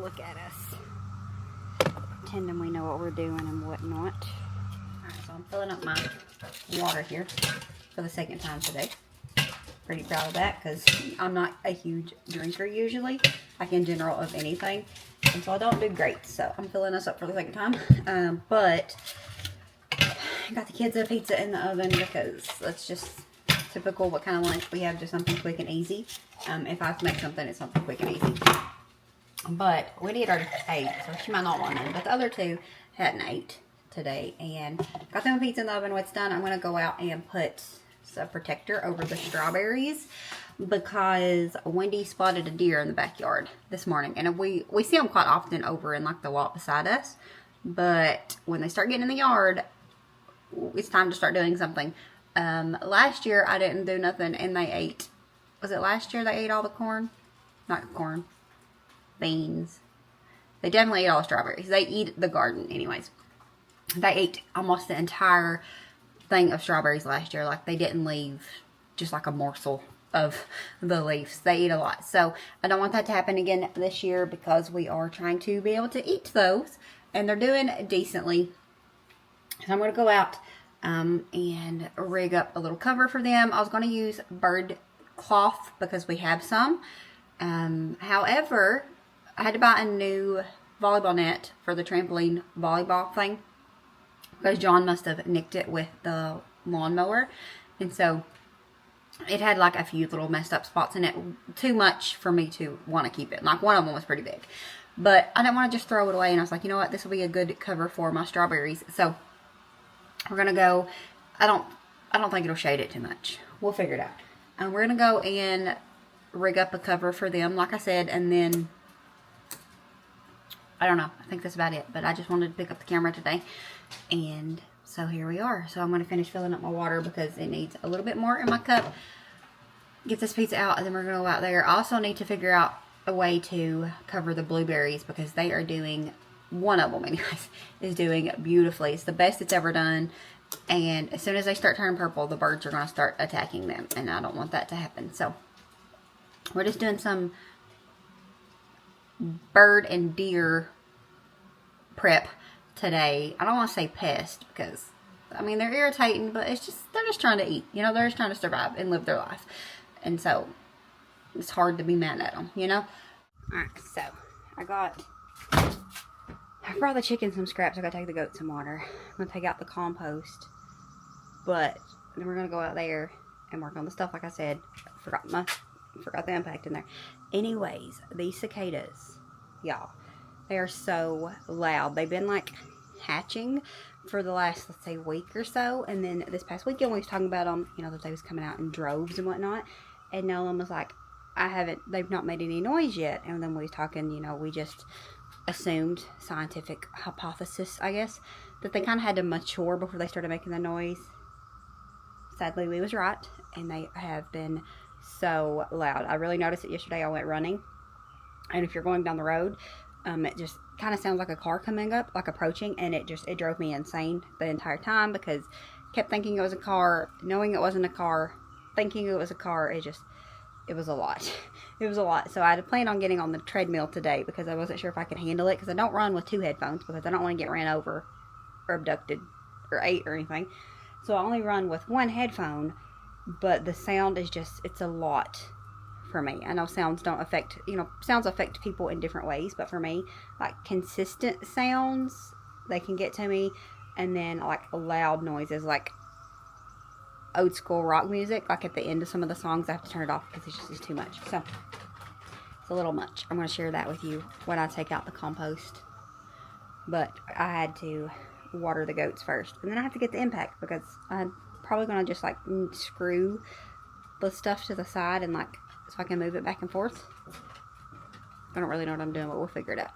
look at us. Pretending we know what we're doing and whatnot. Alright, so I'm filling up my water here for the second time today. Pretty proud of that because I'm not a huge drinker usually, like in general of anything. And so I don't do great. So I'm filling this up for the second time. But I got the kids a pizza in the oven because that's just typical what kind of lunch we have, just something quick and easy. If I have to make something, it's something quick and easy. But Wendy had already ate, so she might not want none. But the other two hadn't ate today. And got them a pizza in the oven. When it's done, I'm going to go out and put a protector over the strawberries because Wendy spotted a deer in the backyard this morning. And we see them quite often over in like the walk beside us. But when they start getting in the yard, it's time to start doing something. Last year I didn't do nothing and they ate, was it last year they ate all the corn? Not corn, beans. They definitely ate all the strawberries. They eat the garden anyways. They ate almost the entire thing of strawberries last year. Like they didn't leave just like a morsel of the leaves. They eat a lot. So I don't want that to happen again this year because we are trying to be able to eat those and they're doing decently. So I'm going to go out and rig up a little cover for them. I was going to use bird cloth because we have some. However, I had to buy a new volleyball net for the trampoline volleyball thing because John must have nicked it with the lawnmower. And so it had like a few little messed up spots in it. Too much for me to want to keep it. Like one of them was pretty big. But I didn't want to just throw it away. And I was like, you know what? This will be a good cover for my strawberries. So we're going to go, I don't think it'll shade it too much. We'll figure it out. We're going to go and rig up a cover for them, like I said, and then, I don't know. I think that's about it. But I just wanted to pick up the camera today. And so here we are. So I'm going to finish filling up my water because it needs a little bit more in my cup. Get this pizza out and then we're going to go out there. I also need to figure out a way to cover the blueberries because they are doing, one of them anyways, is doing beautifully. It's the best it's ever done. And as soon as they start turning purple, the birds are going to start attacking them. And I don't want that to happen. So we're just doing some bird and deer prep today. I don't want to say pest because, I mean, they're irritating, but it's just, they're just trying to eat. You know, they're just trying to survive and live their life. And so it's hard to be mad at them, you know? Alright, so I brought the chicken some scraps. I got to take the goat some water. I'm going to take out the compost. But then we're going to go out there and work on the stuff, like I said. Forgot the impact in there. Anyways, these cicadas, y'all, they are so loud. They've been like hatching for the last, let's say, week or so. And then this past weekend we was talking about them, you know, that they was coming out in droves and whatnot. And Nolan was like, they've not made any noise yet. And then we was talking, you know, we just assumed, scientific hypothesis, I guess, that they kind of had to mature before they started making the noise. Sadly, we was right. And they have been so loud. I really noticed it yesterday. I went running. And if you're going down the road, it just kind of sounds like a car coming up, like approaching. And it drove me insane the entire time because I kept thinking it was a car, knowing it wasn't a car, thinking it was a car. It was a lot. It was a lot. So I had planned on getting on the treadmill today because I wasn't sure if I could handle it because I don't run with two headphones because I don't want to get ran over or abducted or ate or anything. So I only run with one headphone, but the sound is just, it's a lot for me. I know sounds don't affect, you know, sounds affect people in different ways, but for me, like consistent sounds, they can get to me. And then like loud noises, like old school rock music, like at the end of some of the songs I have to turn it off because it's too much. So it's a little much. I'm going to share that with you when I take out the compost. But I had to water the goats first, and then I have to get the impact because I'm probably going to just like screw the stuff to the side and like so I can move it back and forth. I don't really know what I'm doing, but we'll figure it out.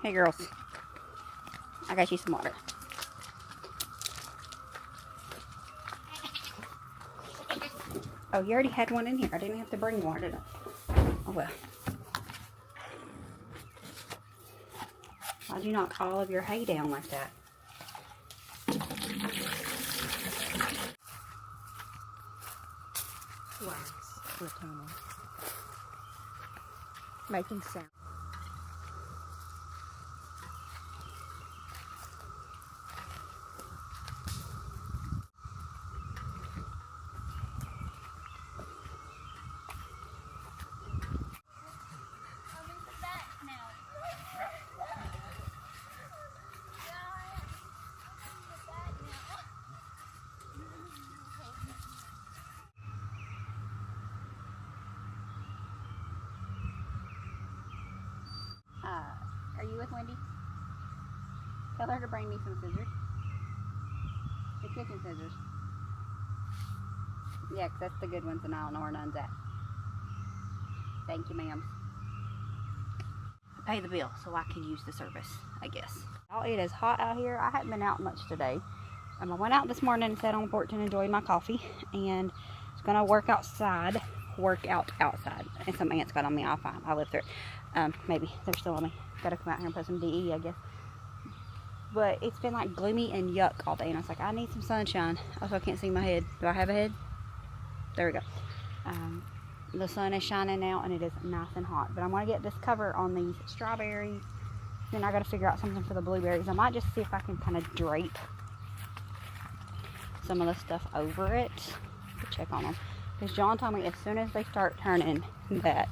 Hey girls, I got you some water. Oh, you already had one in here. I didn't have to bring water, did I? Oh well. Why'd you knock all of your hay down like that? Wow. We're tunnel. Making sound. Are you with Wendy? Tell her to bring me some scissors. The kitchen scissors. Yeah, 'cause that's the good ones and I don't know where none's at. Thank you, ma'am. Pay the bill so I can use the service, I guess. Oh, it is hot out here. I haven't been out much today. I went out this morning and sat on the porch and enjoyed my coffee. And I was going to work out outside. And some ants got on me. I'll fine. I'll live through it. Maybe they're still on me. Gotta come out here and put some DE, I guess. But it's been like gloomy and yuck all day. And I was like, I need some sunshine. Also, I can't see my head. Do I have a head? There we go. The sun is shining now and it is nice and hot. But I'm going to get this cover on these strawberries. Then I got to figure out something for the blueberries. I might just see if I can kind of drape some of the stuff over it to check on them. Because John told me as soon as they start turning that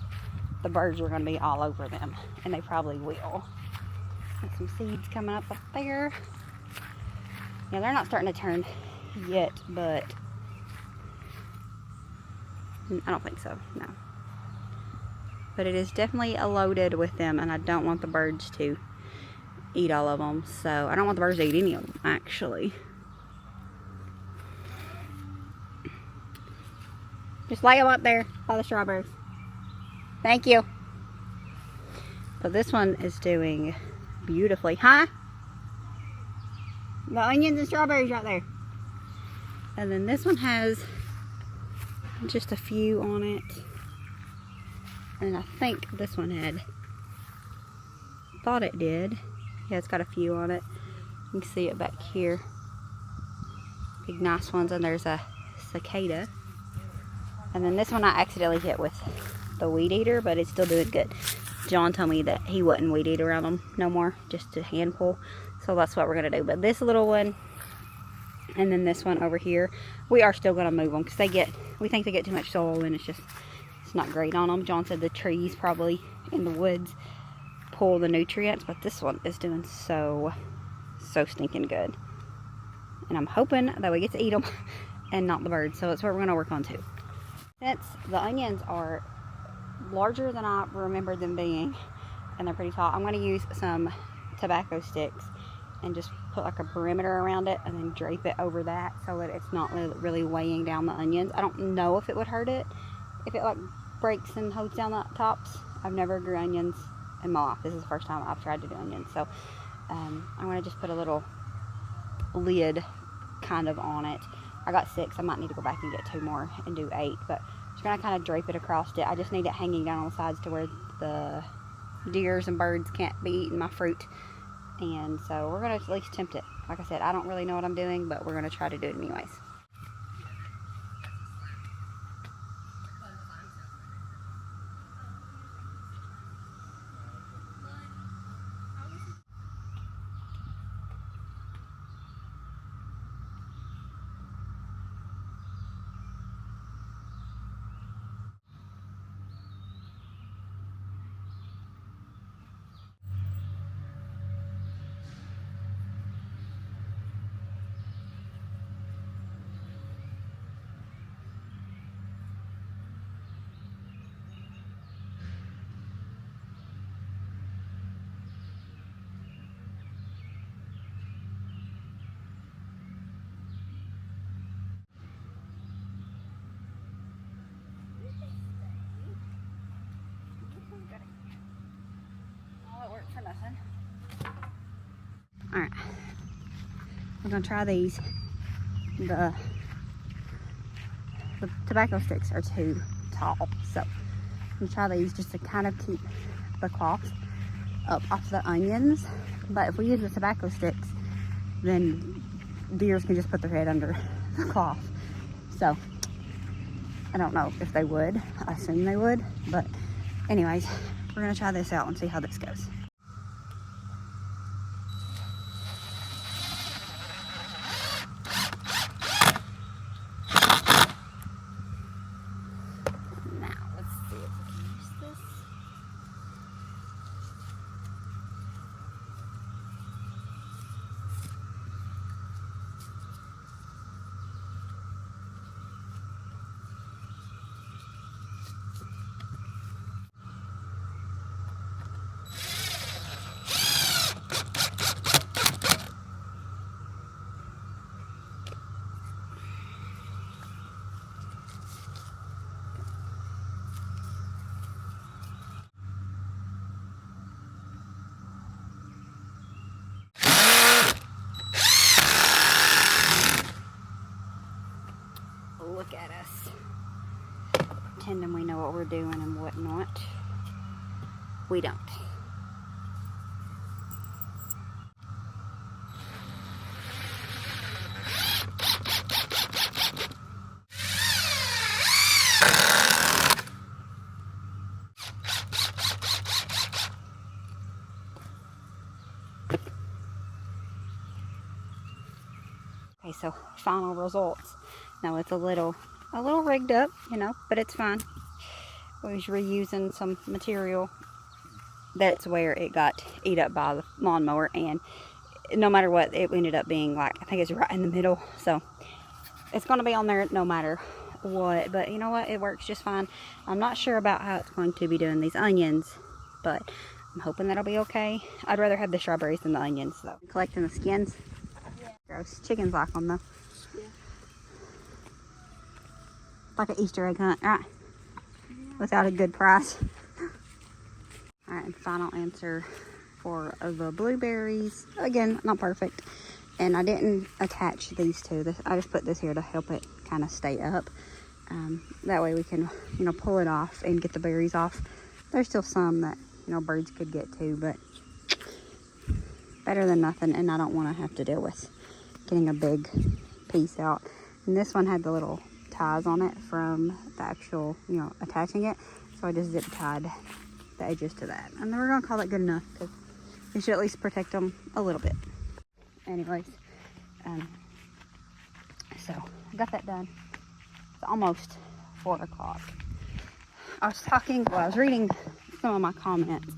the birds are going to be all over them. And they probably will. Got some seeds coming up there. Yeah, they're not starting to turn yet, but I don't think so, no. But it is definitely loaded with them, and I don't want the birds to eat all of them. So I don't want the birds to eat any of them, actually. Just lay them up there by the strawberries. Thank you. So this one is doing beautifully. Huh? The onions and strawberries right there. And then this one has just a few on it. And I think this one thought it did. Yeah, it's got a few on it. You can see it back here. Big nice ones. And there's a cicada. And then this one I accidentally hit with the weed eater, but it's still doing good. John told me that he wouldn't weed eat around them no more, just a handful. So that's what we're going to do. But this little one and then this one over here, we are still going to move them because we think they get too much soil and it's not great on them. John said the trees probably in the woods pull the nutrients, but this one is doing so stinking good. And I'm hoping that we get to eat them and not the birds. So that's what we're going to work on too. Since the onions are larger than I remember them being and they're pretty tall, I'm going to use some tobacco sticks and just put like a perimeter around it and then drape it over that so that it's not really weighing down the onions. I don't know if it would hurt it if it like breaks and holds down the tops. I've never grew onions in my life. This is the first time I've tried to do onions. So I'm going to just put a little lid kind of on it. I got 6. I might need to go back and get 2 more and do 8. But I'm just going to kind of drape it across it. I just need it hanging down on the sides to where the deers and birds can't be eating my fruit. And so we're going to at least attempt it. Like I said, I don't really know what I'm doing, but we're going to try to do it anyways. Alright, we're going to try these. The tobacco sticks are too tall, so I'm going to try these just to kind of keep the cloth up off the onions. But if we use the tobacco sticks, then deers can just put their head under the cloth. So I don't know if they would. I assume they would. But anyways, we're going to try this out and see how this goes. Now, let's see if we can use this. Look at us. Pretending we know what we're doing and whatnot. We don't. Okay, so final results. Now it's a little rigged up, you know, but it's fine. We was reusing some material. That's where it got eat up by the lawnmower, and no matter what, it ended up being like, I think it's right in the middle. So it's going to be on there no matter what, but you know what, it works just fine. I'm not sure about how it's going to be doing these onions, but I'm hoping that'll be okay. I'd rather have the strawberries than the onions though. Collecting the skins. Yeah. Gross. Chickens like them though. Yeah. Like an Easter egg hunt, right? Yeah. Without a good price. Alright, and final answer for the blueberries. Again, not perfect. And I didn't attach these two. I just put this here to help it kind of stay up. That way we can, you know, pull it off and get the berries off. There's still some that, you know, birds could get to, but better than nothing. And I don't want to have to deal with getting a big piece out. And this one had the little ties on it from the actual, you know, attaching it. So I just zip tied the edges to that. And then we're going to call that good enough because we should at least protect them a little bit. Anyways, so I got that done. It's almost 4 o'clock. I was reading some of my comments.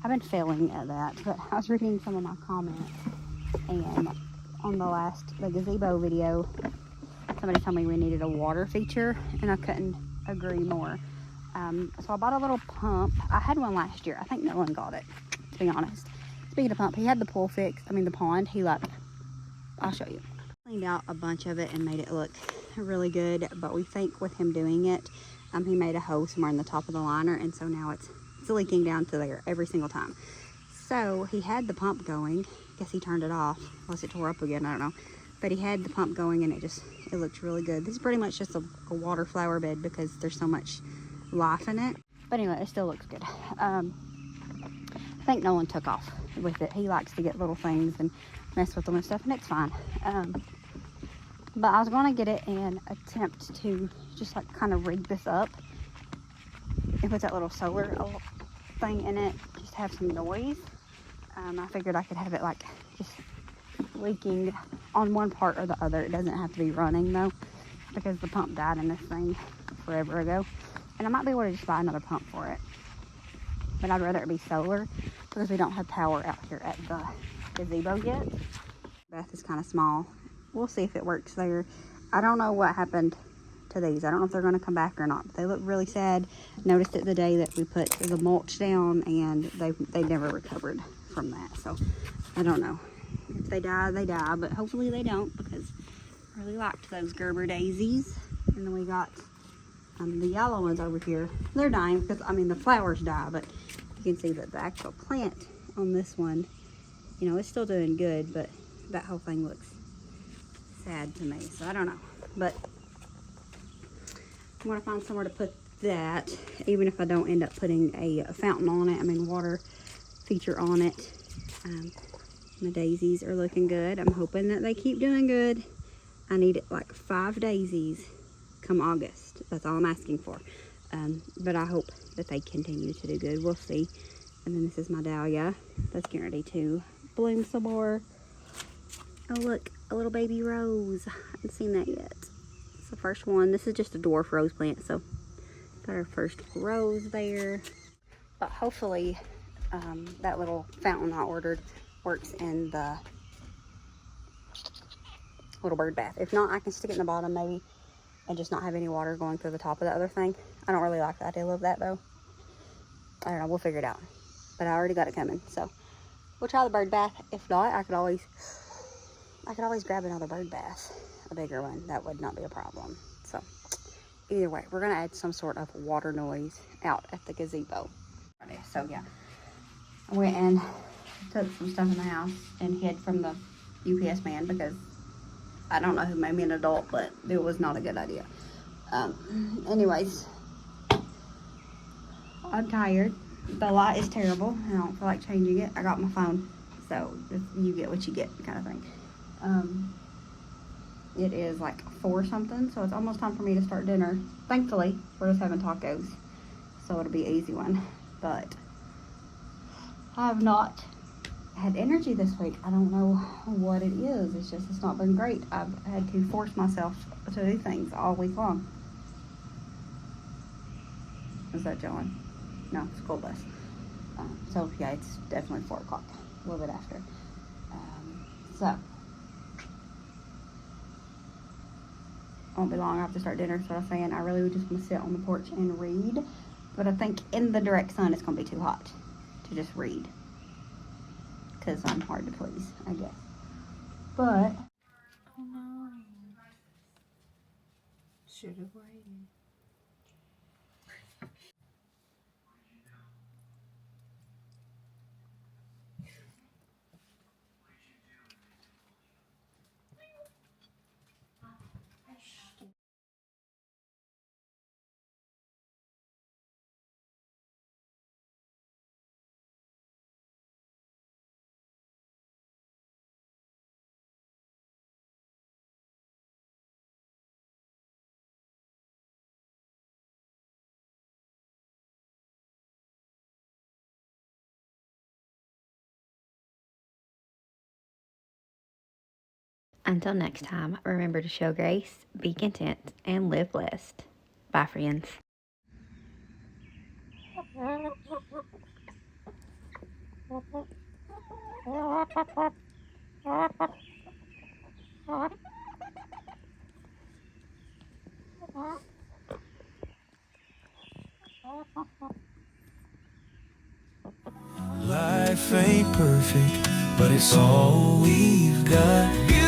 I've been failing at that, but I was reading some of my comments, and on the gazebo video, somebody told me we needed a water feature, and I couldn't agree more. So I bought a little pump. I had one last year. I think no one got it, to be honest. Speaking of pump, he had the pool fixed. I mean the pond. I'll show you. Cleaned out a bunch of it and made it look really good, but we think with him doing it, he made a hole somewhere in the top of the liner, and so now it's leaking down to there every single time. So he had the pump going. I guess he turned it off, unless it tore up again, I don't know. But he had the pump going, and it looked really good. This is pretty much just a water flower bed because there's so much life in it. But anyway, it still looks good. I think Nolan took off with it. He likes to get little things and mess with them and stuff, and it's fine. But I was going to get it and attempt to just like kind of rig this up and put that little solar thing in it, just to have some noise. I figured I could have it like just leaking on one part or the other. It doesn't have to be running though, because the pump died in this thing forever ago. And I might be able to just buy another pump for it. But I'd rather it be solar because we don't have power out here at the gazebo yet. Bath is kind of small. We'll see if it works there. I don't know what happened to these. I don't know if they're going to come back or not. But they look really sad. Noticed it the day that we put the mulch down, and they never recovered from that. So I don't know. If they die, they die. But hopefully they don't, because I really liked those Gerber daisies. And then we got the yellow ones over here. They're dying because, I mean, the flowers die, but you can see that the actual plant on this one, you know, it's still doing good, but that whole thing looks sad to me. So I don't know, but I'm going to find somewhere to put that, even if I don't end up putting a fountain on it. I mean, water feature on it. My daisies are looking good. I'm hoping that they keep doing good. I need like 5 daisies come August. That's all I'm asking for. But I hope that they continue to do good. We'll see. And then this is my dahlia. That's getting ready to bloom some more. Oh, look, a little baby rose. I haven't seen that yet. It's the first one. This is just a dwarf rose plant, so got our first rose there. But hopefully that little fountain I ordered works in the little bird bath. If not, I can stick it in the bottom maybe and just not have any water going through the top of the other thing. I don't really like the idea of that though. I don't know, we'll figure it out. But I already got it coming, so we'll try the bird bath. If not, I could always grab another bird bath, a bigger one. That would not be a problem. So either way, we're gonna add some sort of water noise out at the gazebo. So yeah, I went and took some stuff in the house and hid from the UPS man because I don't know who made me an adult, but it was not a good idea. Anyways, I'm tired. The light is terrible. I don't feel like changing it. I got my phone, so you get what you get kind of thing. It is like 4 something, so it's almost time for me to start dinner. Thankfully, we're just having tacos, so it'll be an easy one. But I have not had energy this week. I don't know what it is. It's not been great. I've had to force myself to do things all week long. Is that John? No, school bus. So yeah, it's definitely 4 o'clock, a little bit after. So won't be long. I have to start dinner. So I was saying I really would just want to sit on the porch and read, but I think in the direct sun it's gonna be too hot to just read because I'm hard to please, I guess. But oh no, should have waited. until next time, remember to show grace, be content, and live blessed. Bye, friends. Life ain't perfect, but it's all we've got.